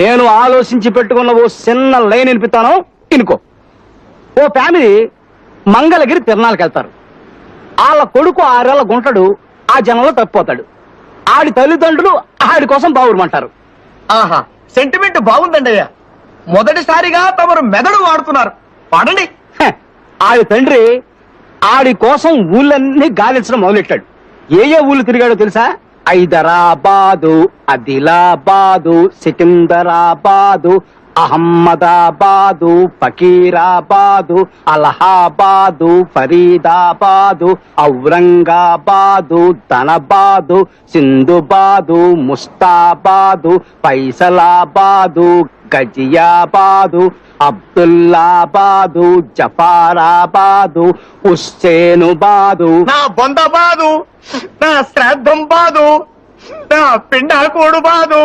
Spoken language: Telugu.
నేను ఆలోచించి పెట్టుకున్న ఓ చిన్న లైన్ వినిపిస్తాను, ఇనుకో. ఓ ఫ్యామిలీ మంగళగిరి తిరణాలకు వెళ్తారు. వాళ్ళ కొడుకు 6 ఏళ్ల గుంటడు ఆ జనంలో తప్పిపోతాడు. ఆడి తల్లిదండ్రులు ఆడి కోసం బావురమంటారు. ఆహా, సెంటిమెంట్ బాగుందండి అయ్యా. మొదటిసారిగా తమరు మెదడు వాడుతున్నారు. వాడండి. హ, ఆడి తండ్రి ఆడి కోసం ఊళ్ళన్నీ గాలించడం మొదలెట్టాడు. ఏ ఊళ్ళు తిరిగాడో తెలుసా? హైదరాబాదు, ఆదిలాబాదు, సికింద్రాబాదు, అహ్మదాబాదు, ఫకీరాబాదు, అలహాబాదు, ఫరీదాబాదు, ఔరంగాబాదు, ధనబాదు, సింధుబాదు, ముస్తాబాదు, ఫైసలాబాదు, గజియాబాదు, అబ్దుల్లాబాదు, జఫారాబాదు, హుస్సేనుబాదు. నా బొందబాదు, నా శ్రాద్ధం బాదు, నా పిండాకోడు బాదు.